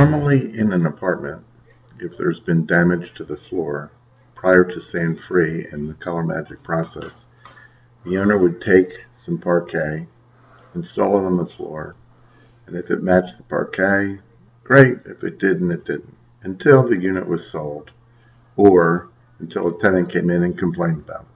Normally in an apartment, if there's been damage to the floor prior to SandFree and the Color Magic process, the owner would take some Parquet, install it on the floor, and if it matched the Parquet, great. If it didn't, it didn't. Until the unit was sold, or until a tenant came in and complained about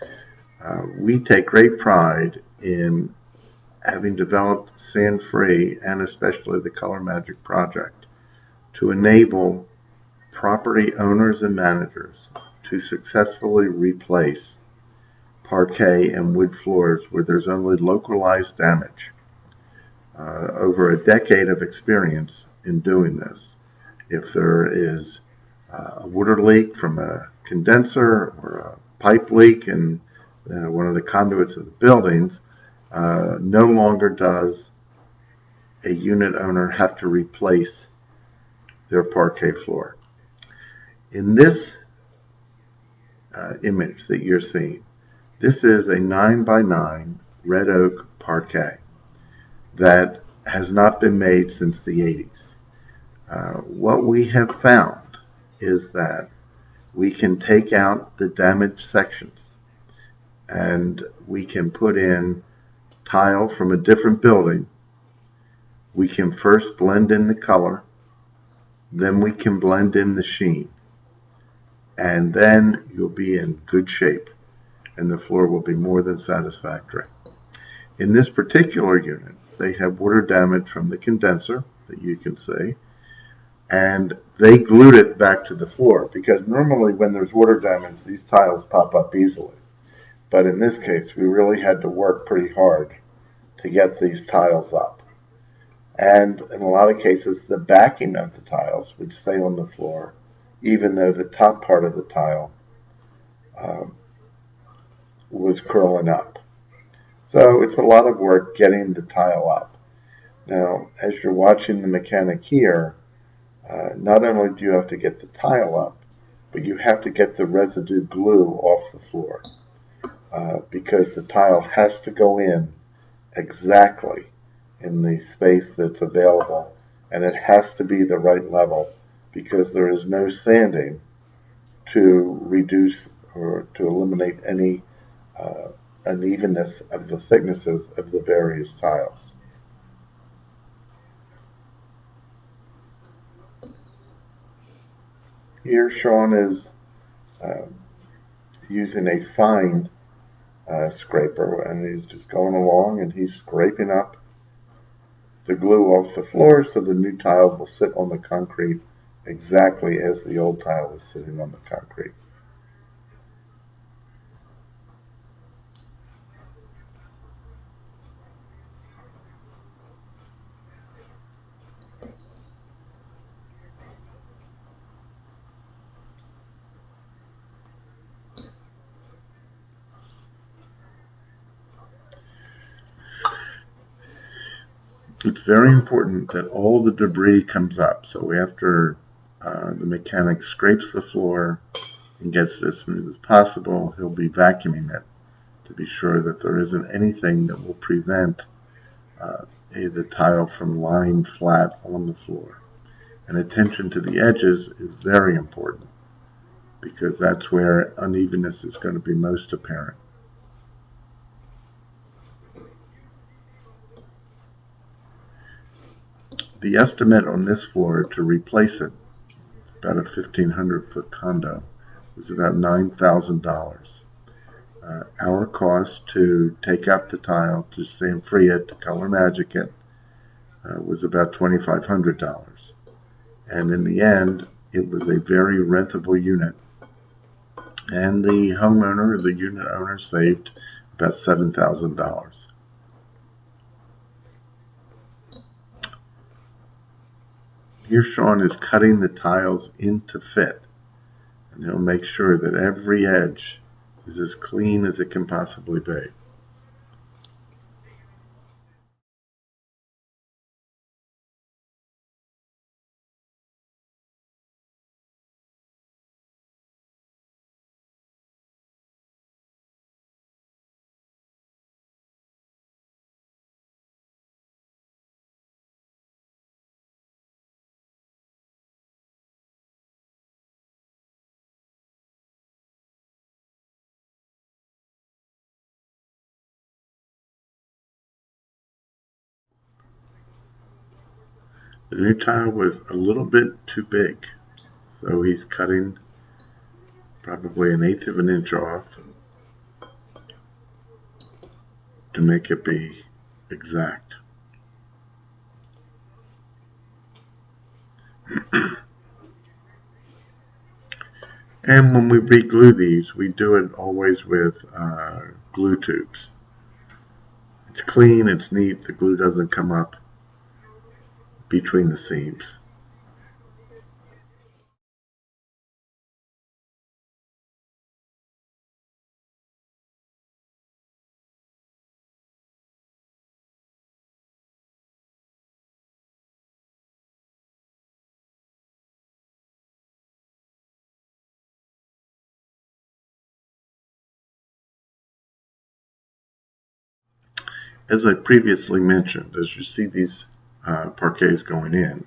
it. We take great pride in having developed SandFree and especially the Color Magic project to enable property owners and managers to successfully replace parquet and wood floors where there's only localized damage. Over a decade of experience in doing this, if there is a water leak from a condenser or a pipe leak in one of the conduits of the buildings, no longer does a unit owner have to replace their parquet floor. In this image that you're seeing, this is a 9x9 red oak parquet that has not been made since the 80s. What we have found is that we can take out the damaged sections and we can put in tile from a different building. We can first blend in the color, then we can blend in the sheen, and then you'll be in good shape and the floor will be more than satisfactory. In this particular unit, they have water damage from the condenser that you can see, and they glued it back to the floor because normally when there's water damage, these tiles pop up easily. But in this case, we really had to work pretty hard to get these tiles up. And in a lot of cases, the backing of the tiles would stay on the floor, even though the top part of the tile was curling up. So it's a lot of work getting the tile up. Now, as you're watching the mechanic here, not only do you have to get the tile up, but you have to get the residue glue off the floor because the tile has to go in exactly in the space that's available, and it has to be the right level because there is no sanding to reduce or to eliminate any unevenness of the thicknesses of the various tiles. Here Sean is using a fine scraper, and he's just going along and he's scraping up the glue off the floor so the new tile will sit on the concrete exactly as the old tile was sitting on the concrete. It's very important that all the debris comes up. So after the mechanic scrapes the floor and gets it as smooth as possible, he'll be vacuuming it to be sure that there isn't anything that will prevent the tile from lying flat on the floor. And attention to the edges is very important because that's where unevenness is going to be most apparent. The estimate on this floor to replace it, about a 1,500-foot condo, was about $9,000. Our cost to take up the tile, to SandFree it, to Color Magic it, was about $2,500. And in the end, it was a very rentable unit. And the homeowner, the unit owner, saved about $7,000. Here Sean is cutting the tiles into fit, and he'll make sure that every edge is as clean as it can possibly be. The new tile was a little bit too big, so he's cutting probably 1/8 of an inch off to make it be exact. And when we re-glue these, we do it always with glue tubes. It's clean, it's neat, the glue doesn't come up between the seams. As I previously mentioned, as you see these parquets going in,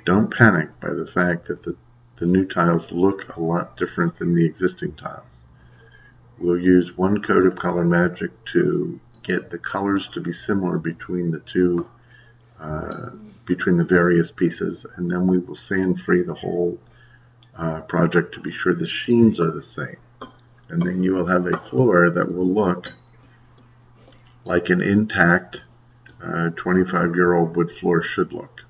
don't panic by the fact that the new tiles look a lot different than the existing tiles. We'll use one coat of Color Magic to get the colors to be similar between the two, between the various pieces, and then we will sand free the whole project to be sure the sheens are the same. And then you will have a floor that will look like an intact 25-year-old wood floor should look.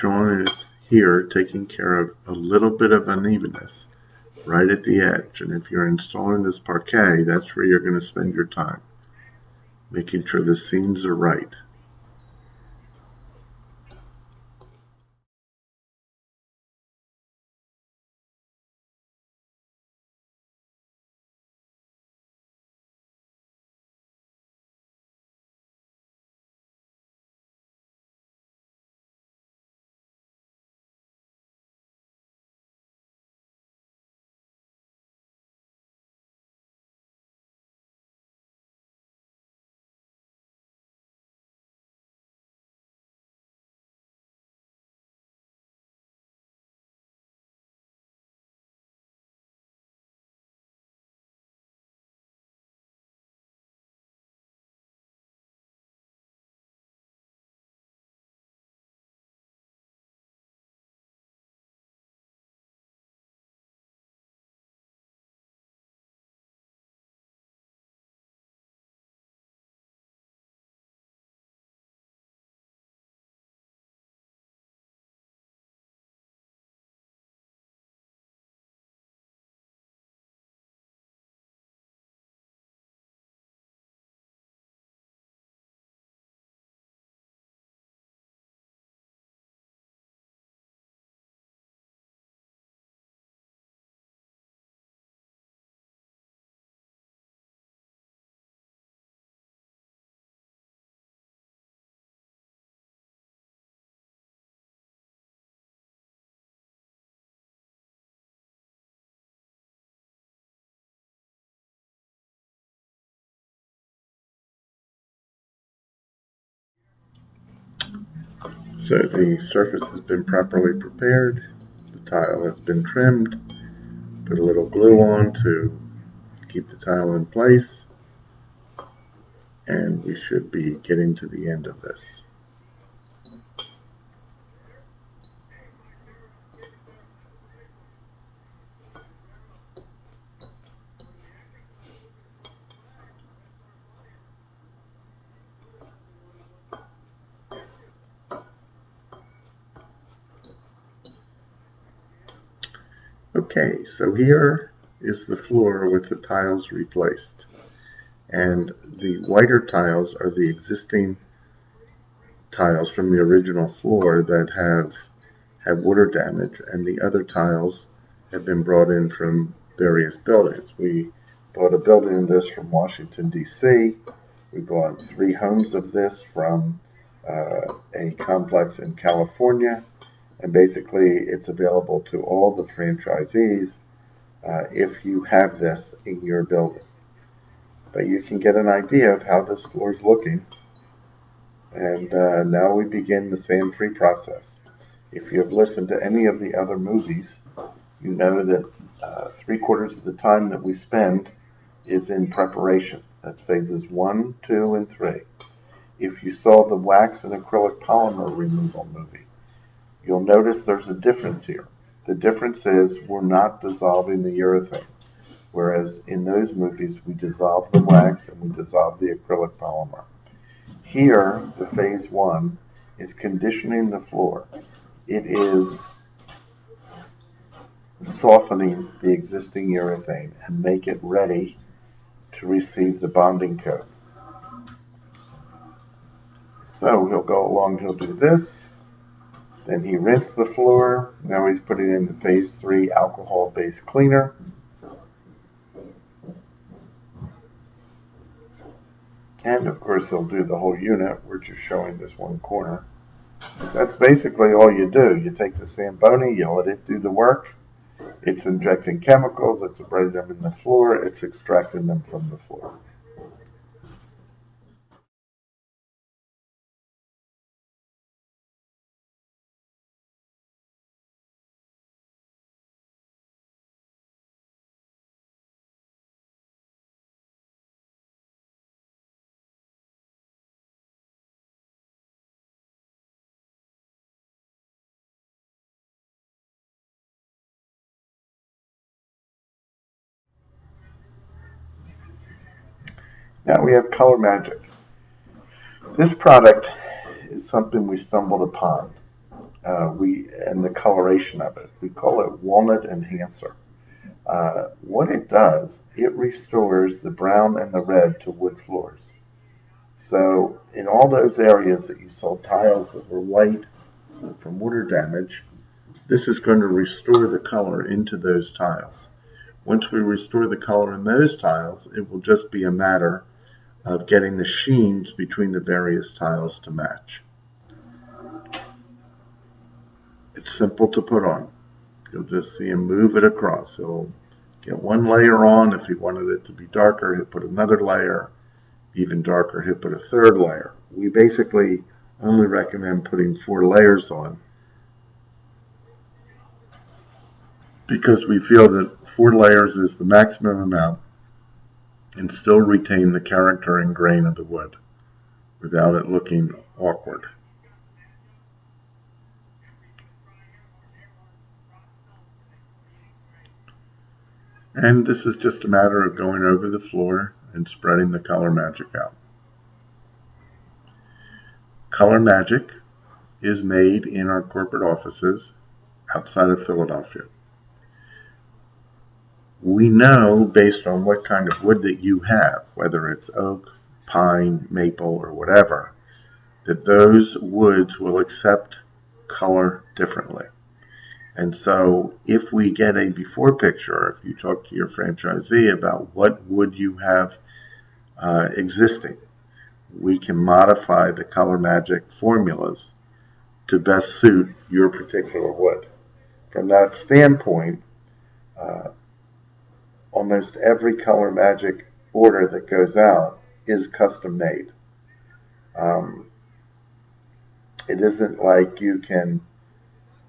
Sean is here taking care of a little bit of unevenness right at the edge, and if you're installing this parquet, that's where you're going to spend your time, making sure the seams are right. So the surface has been properly prepared, the tile has been trimmed, put a little glue on to keep the tile in place, and we should be getting to the end of this. Okay, so here is the floor with the tiles replaced, and the whiter tiles are the existing tiles from the original floor that have water damage, and the other tiles have been brought in from various buildings. We bought a building of this from Washington, D.C. We bought 3 homes of this from a complex in California, and basically it's available to all the franchisees if you have this in your building. But you can get an idea of how this floor is looking. And now we begin the SandFree process. If you have listened to any of the other movies, you know that 3/4 of the time that we spend is in preparation. That's phases 1, 2, and 3. If you saw the wax and acrylic polymer removal movie, you'll notice there's a difference here. The difference is we're not dissolving the urethane, whereas in those movies we dissolve the wax and we dissolve the acrylic polymer. Here, the phase 1 is conditioning the floor. It is softening the existing urethane and make it ready to receive the bonding coat. So he'll go along, he'll do this, then he rinsed the floor. Now he's putting in the phase 3 alcohol-based cleaner. And of course he'll do the whole unit. We're just showing this one corner. That's basically all you do. You take the Zamboni, you let it do the work. It's injecting chemicals, it's abrading them in the floor, it's extracting them from the floor. Now we have Color Magic. This product is something we stumbled upon. And the coloration of it. We call it Walnut Enhancer. What it does, it restores the brown and the red to wood floors. So in all those areas that you saw tiles that were white from water damage, this is going to restore the color into those tiles. Once we restore the color in those tiles, it will just be a matter of getting the sheens between the various tiles to match. It's simple to put on. You'll just see him move it across. He'll get one layer on. If he wanted it to be darker, he'll put another layer. Even darker, he'll put a 3rd layer. We basically only recommend putting 4 layers on because we feel that 4 layers is the maximum amount and still retain the character and grain of the wood without it looking awkward. And this is just a matter of going over the floor and spreading the Color Magic out. Color Magic is made in our corporate offices outside of Philadelphia. We know, based on what kind of wood that you have, whether it's oak, pine, maple, or whatever, that those woods will accept color differently. And so if we get a before picture, if you talk to your franchisee about what wood you have existing, we can modify the Color Magic formulas to best suit your particular wood. From that standpoint, almost every Color Magic order that goes out is custom made. It isn't like you can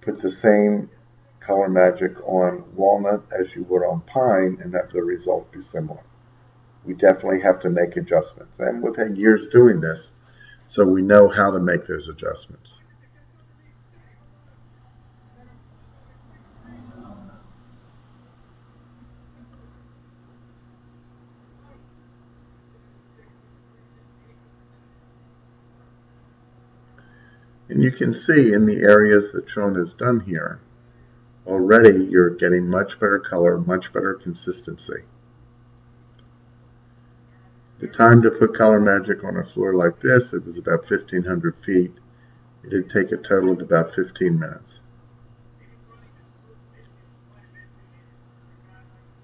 put the same Color Magic on walnut as you would on pine and have the result be similar. We definitely have to make adjustments, and we've had years doing this, so we know how to make those adjustments. And you can see in the areas that Sean has done here, already you're getting much better color, much better consistency. The time to put Color Magic on a floor like this, it was about 1,500 feet It'd take a total of about 15 minutes.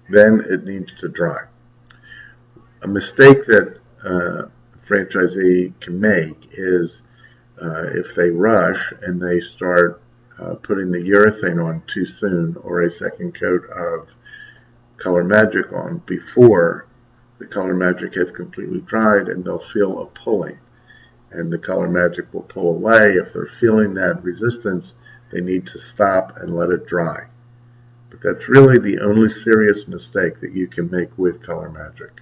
Then it needs to dry. A mistake that a franchisee can make is if they rush and they start putting the urethane on too soon, or a second coat of Color Magic on before the Color Magic has completely dried, and they'll feel a pulling, and the Color Magic will pull away. If they're feeling that resistance, they need to stop and let it dry. But that's really the only serious mistake that you can make with Color Magic.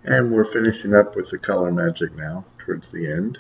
And we're finishing up with the Color Magic now, towards the end.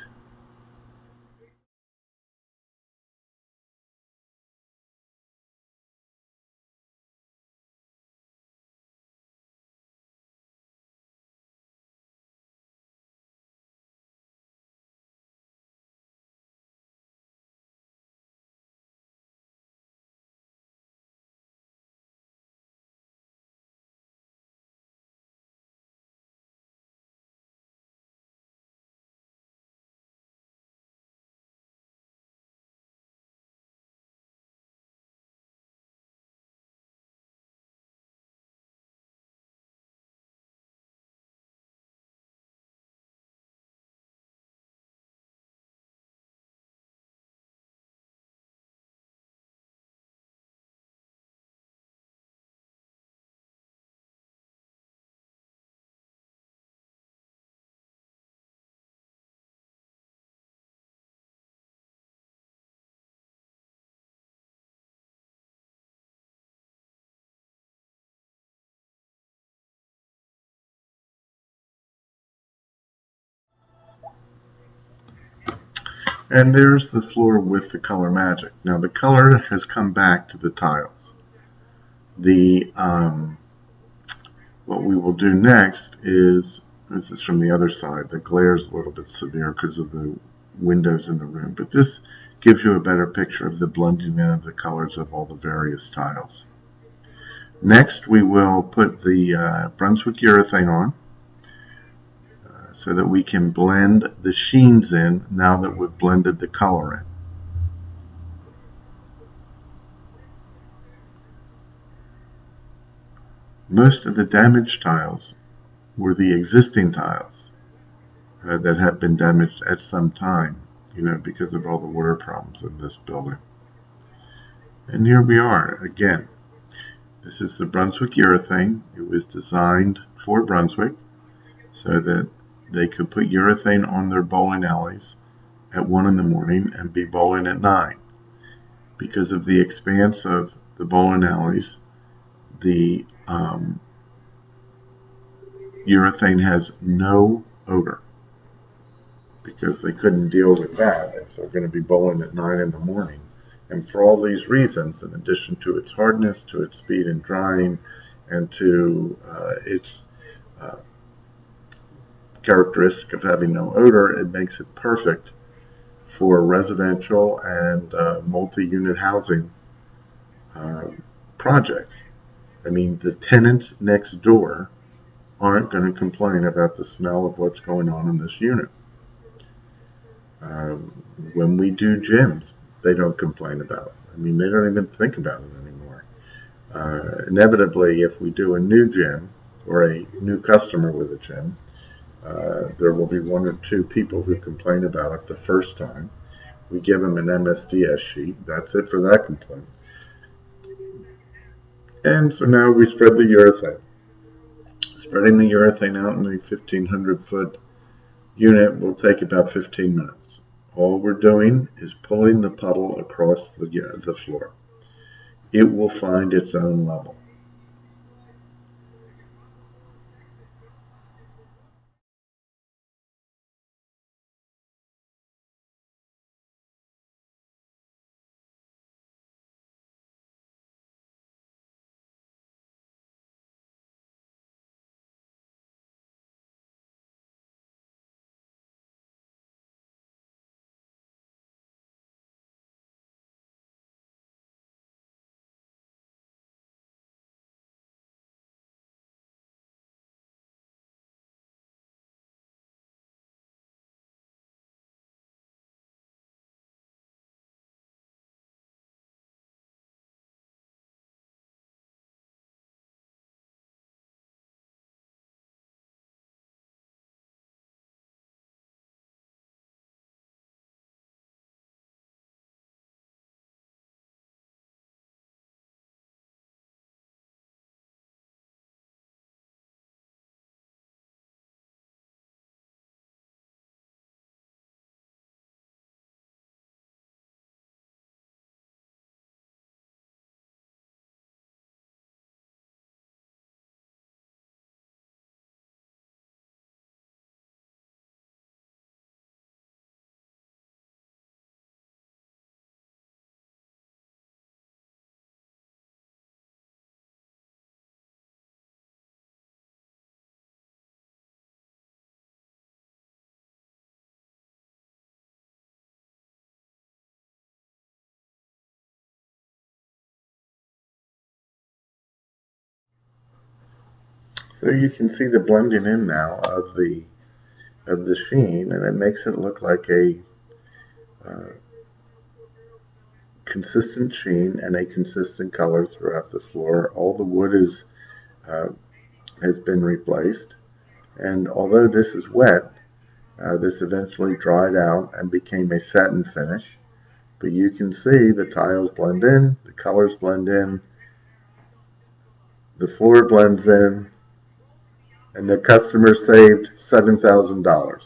And there's the floor with the Color Magic. Now the color has come back to the tiles. The what we will do next is, this is from the other side, the glare is a little bit severe because of the windows in the room, but this gives you a better picture of the blending in of the colors of all the various tiles. Next we will put the Brunswick urethane on, so that we can blend the sheens in now that we've blended the color in. Most of the damaged tiles were the existing tiles that have been damaged at some time, because of all the water problems in this building. And here we are again. This is the Brunswick urethane. It was designed for Brunswick so that they could put urethane on their bowling alleys at 1 in the morning and be bowling at 9. Because of the expanse of the bowling alleys, the urethane has no odor, because they couldn't deal with that if they're going to be bowling at 9 in the morning. And for all these reasons, in addition to its hardness, to its speed in drying, and to its characteristic of having no odor, it makes it perfect for residential and multi-unit housing projects. I mean, the tenants next door aren't going to complain about the smell of what's going on in this unit. When we do gyms, they don't complain about it. I mean, they don't even think about it anymore. Inevitably, if we do a new gym or a new customer with a gym, there will be 1 or 2 people who complain about it the first time. We give them an MSDS sheet. That's it for that complaint. And so now we spread the urethane. Spreading the urethane out in a 1,500 foot unit will take about 15 minutes. All we're doing is pulling the puddle across the floor. It will find its own level. So you can see the blending in now of the sheen, and it makes it look like a consistent sheen and a consistent color throughout the floor. All the wood has been replaced, and although this is wet, this eventually dried out and became a satin finish. But you can see the tiles blend in, the colors blend in, the floor blends in, and the customer saved $7,000.